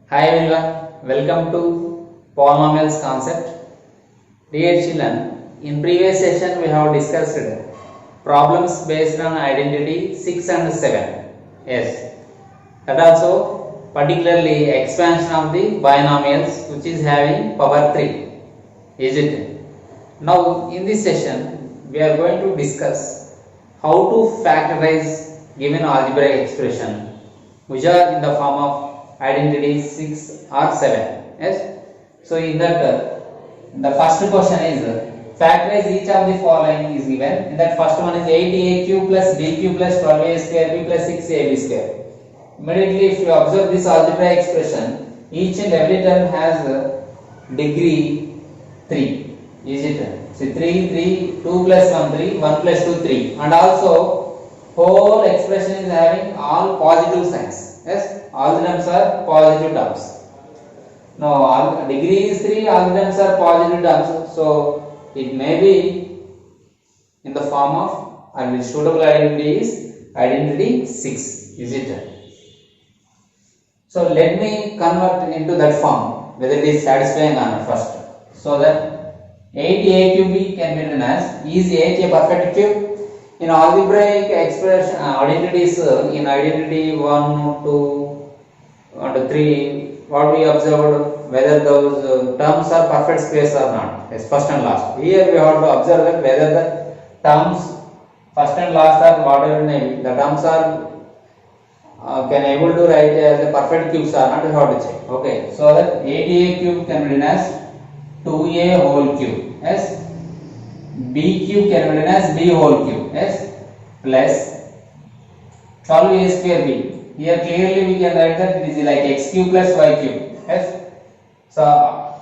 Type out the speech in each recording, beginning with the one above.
Hi everyone, welcome to polynomials concept. Dear children, in previous session we have discussed problems based on identity 6 and 7. Yes, that also particularly expansion of the binomials which is having power 3. Is it? Now in this session we are going to discuss how to factorize given algebraic expression which are in the form of identity 6 or 7. Yes. So in that the first question is factorize each of the following is given. In that first one is 8a cube plus b cube plus 12a square b plus 6ab square. Immediately if you observe this algebraic expression, each and every term has degree 3. Is it? See 3, 3, 2 plus 1, 3, 1 plus 2, 3. And also whole expression is having all positive signs. Yes, all the terms are positive terms. Now all degree is 3, all the terms are positive terms. So it may be in the form of, and the suitable identity is identity 6. Is it? So let me convert into that form whether it is satisfying or not first. So that 8a cube b can be written as, is 8 a perfect cube? In algebraic expression identities, in identity 1, 2 and 3, what we observed whether those terms are perfect squares or not. Yes, first and last. Here we have to observe that whether the terms first and last are whatever name, the terms are can able to write as a perfect cubes or not, we have to check. Okay, so that 8a cube can be written as 2a whole cube. Yes, b cube can be written as b whole cube. Yes, plus 12a square b. Here clearly we can write that it is like x cube plus y cube. Yes, so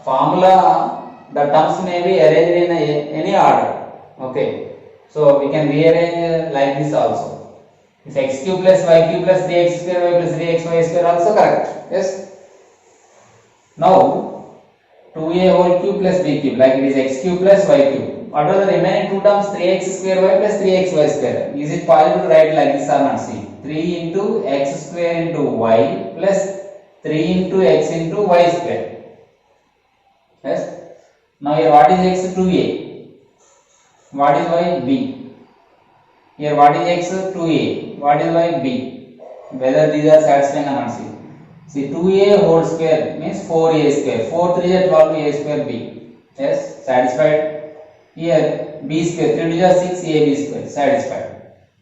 formula the terms may be arranged in any order. Okay, so we can rearrange like this also. If x cube plus y cube plus 3x square y plus 3xy square also correct. Yes, now 2a whole cube plus b cube, like it is x cube plus y cube. What are the remaining two terms? 3x square y plus 3xy square. Is it possible to write like this or not? See, 3 into x square into y plus 3 into x into y square. Yes. Now here what is x? 2a. What is y? b. Here what is x? 2a. What is y? b. Whether these are satisfying or not? See, 2a whole square means 4a square. 4 3 is 12a square b. Yes, satisfied. Here b square 3 is 6ab square, satisfied.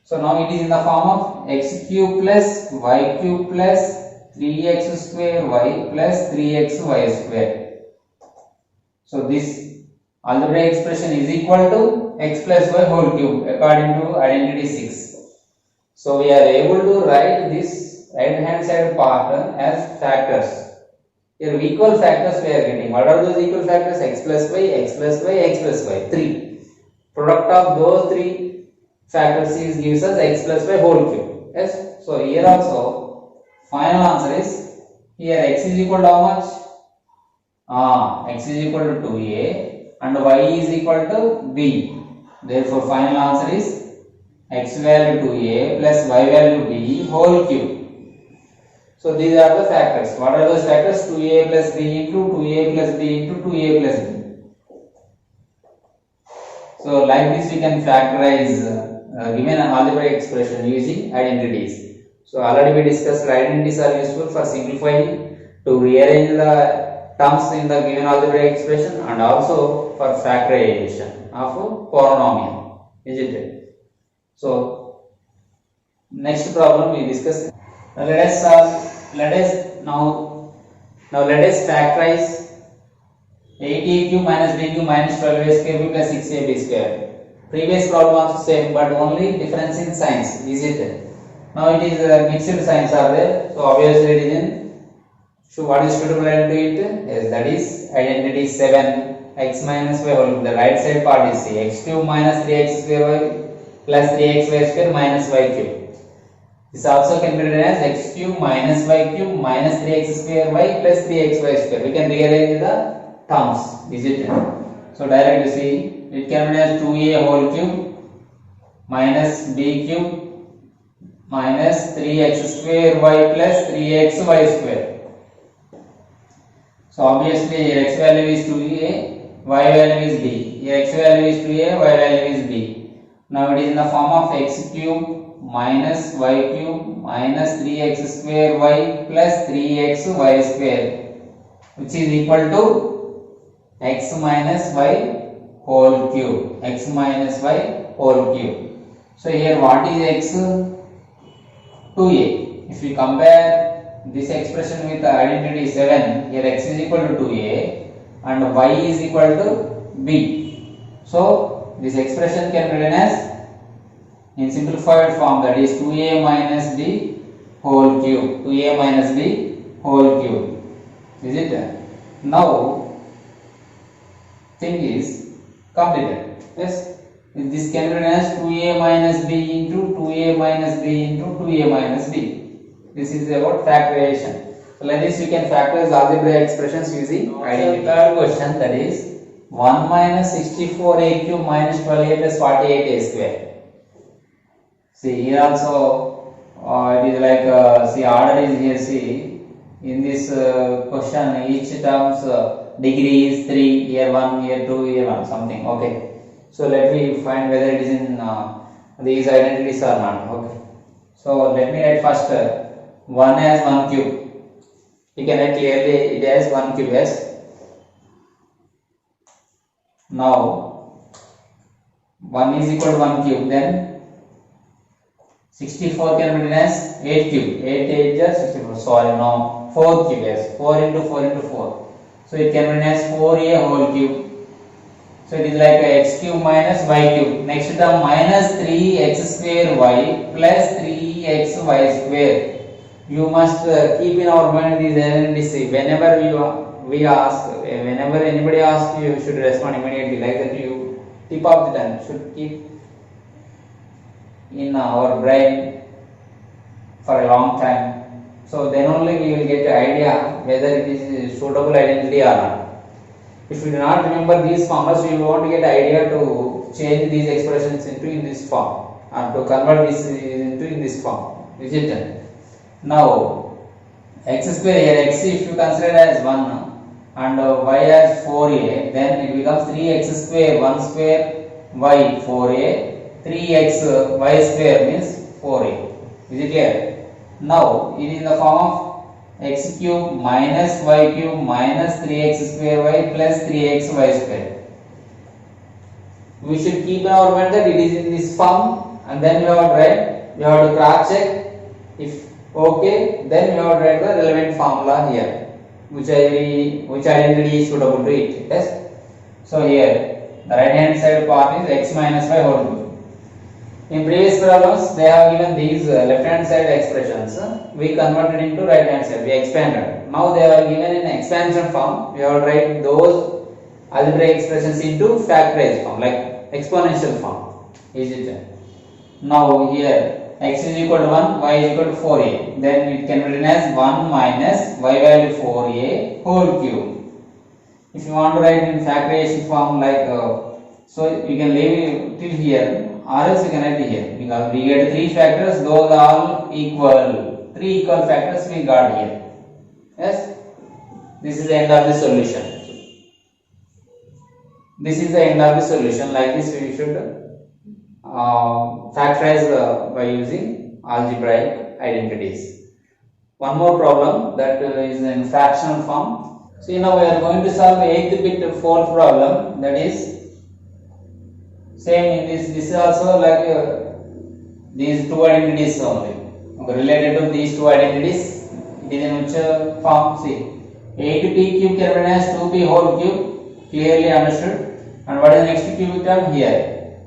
So now it is in the form of x cube plus y cube plus 3x square y plus 3xy square. So this algebraic expression is equal to x plus y whole cube according to identity 6. So we are able to write this right hand side part as factors. Here equal factors we are getting. What are those equal factors? X plus y, x plus y, x plus y. 3. Product of those 3 factors is gives us x plus y whole cube. Yes. So here also final answer is, here x is equal to how much? X is equal to 2a and y is equal to b. Therefore final answer is x value 2a plus y value b whole cube. So these are the factors. What are those factors? 2a plus b into 2a plus b into 2a plus b. So like this we can factorize given an algebraic expression using identities. So already we discussed identities are useful for simplifying, to rearrange the terms in the given algebraic expression, and also for factorization of a polynomial. Isn't it? So next problem we discuss. Let us factorize 8a cube minus b cube minus 12a square b plus 6ab square. Previous problem also same, but only difference in signs. Is it? Now it is mixed signs are there, so obviously it is in. So what is suitable identity to it? Yes, that is identity 7. X minus y whole. The right side part is x cube minus 3x square y plus 3xy square minus y cube. This also can be written as x cube minus y cube minus 3x square y plus 3xy square. We can rearrange the terms. Is it? So directly see, it can be written as 2a whole cube minus b cube minus 3x square y plus 3xy square. So obviously here x value is 2a, y value is b. Here x value is 2a, y value is b. Now it is in the form of x cube minus y cube minus 3x square y plus 3x y square, which is equal to x minus y whole cube. X minus y whole cube. So here what is x? 2a. If we compare this expression with identity 7, here x is equal to 2a and y is equal to b. So this expression can be written as in simplified form, that is 2a minus b whole cube. 2a minus b whole cube. Is it? Now thing is completed. Yes. This can be written as 2a minus b into 2a minus b into 2a minus b. This is about factorization. So like this you can factorize algebraic expressions using identity. Third question, that is 1 minus 64a cube minus 12a plus 48a square. See here also it is like see order is here. See in this question each terms degree is 3, here 1, here 2, here 1 something. Okay. So let me find whether it is in these identities or not. Okay. So let me write first 1 as 1 cube. You can write clearly it as 1 cube. Yes. Now 1 is equal to 1 cube. Then 64 can be written as 8 cube. 8 is 64. Sorry, no. 4 cube. Yes. 4 into 4 into 4. So it can be written as 4a whole cube. So it is like x cube minus y cube. Next term minus 3x square y plus 3xy square. You must keep in our mind these identities. Whenever we ask, whenever anybody asks, you should respond immediately. Like that, you tip of the tongue should keep in our brain for a long time. So then only we will get an idea whether it is a suitable identity or not. If you do not remember these formulas, you won't get idea to change these expressions into in this form and to convert this into in this form. Is it? Now x square, here x if you consider as 1 and y as 4a, then it becomes 3x square, 1 square y 4a, 3x y square means 4a. Is it clear? Now it is in the form of x cube minus y cube minus 3x square y plus 3x y square. We should keep in our mind that it is in this form, and then we have to write, we have to cross check. If okay, then we have to write the relevant formula here, which identity is suitable to it. Yes. So here the right hand side part is x minus y whole cube. In previous problems, they have given these left hand side expressions. We converted into right hand side. We expanded. Now they are given in expansion form. We have to write those algebraic expressions into factorized form, like exponential form. Is it? Now here x is equal to 1, y is equal to 4a. Then it can be written as 1 minus y value 4a whole cube. If you want to write in factorization form, like so you can leave it till here. Or else you can write here, because we get 3 factors, those are all equal. 3 equal factors we got here. Yes, this is the end of the solution. This is the end of the solution. Like this, we should factorize by using algebraic identities. One more problem that is in fractional form. See, now we are going to solve 8th bit 4th problem, that is same in this is also like these two identities only. Okay, related to these two identities, it is in which form? See, 8p cube can be written as 2p whole cube, clearly understood. And what is the next cubic term here?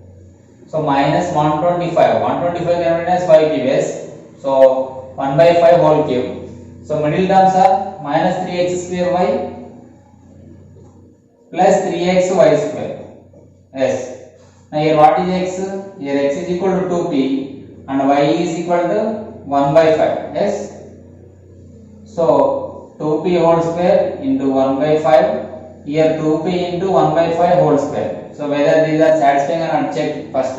So minus 125. 125 can be written as 5 cube. Yes. So 1 by 5 whole cube. So middle terms are minus 3x square y plus 3xy square. Yes. Now here what is x? Here x is equal to 2p and y is equal to 1 by 5. Yes. So 2p whole square into 1 by 5. Here 2p into 1 by 5 whole square. So whether these are satisfying or not, check first.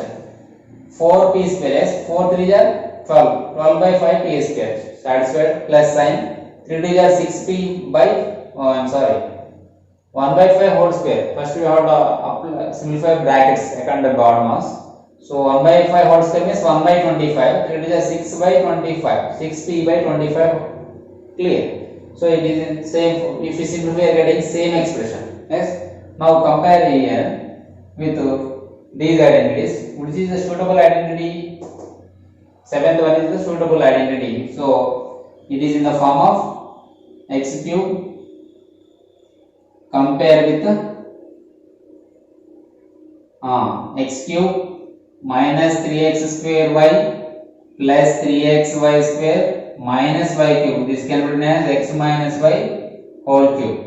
4p square. Yes. 4 3 are 12. 12 by 5 p square. Satisfied plus sign. 3 2 are 6p by oh I'm sorry, 1 by 5 whole square. First we have to simplify brackets second and bottom mass. So 1 by 5 whole square means 1 by 25. It is a 6 by 25. 6p by 25. Clear. So it is in same. If you simplify, you are getting same expression. Yes. Now compare here with these identities. Which is the suitable identity? Seventh one is the suitable identity. So it is in the form of x cube compare with x cube minus 3x square y plus 3xy square minus y cube. This can be written as x minus y whole cube.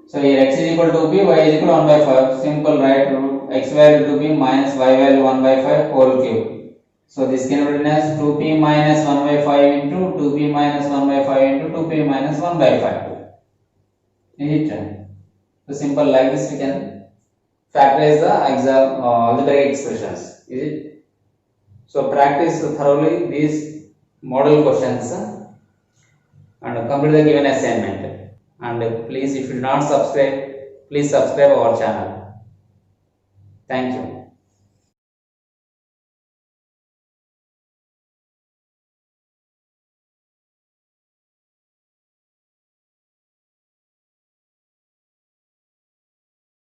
So here x is equal to 2p, y is equal to 1 by 5. Simple, right? X value 2p minus y value 1 by 5 whole cube. So this can be written as 2p minus 1 by 5 into 2p minus 1 by 5 into 2p minus 1 by 5. Is it? So simple, like this we can factorize the algebraic expressions. Is it? So practice thoroughly these model questions and complete the given assignment. And please, if you do not subscribe, please subscribe our channel. Thank you.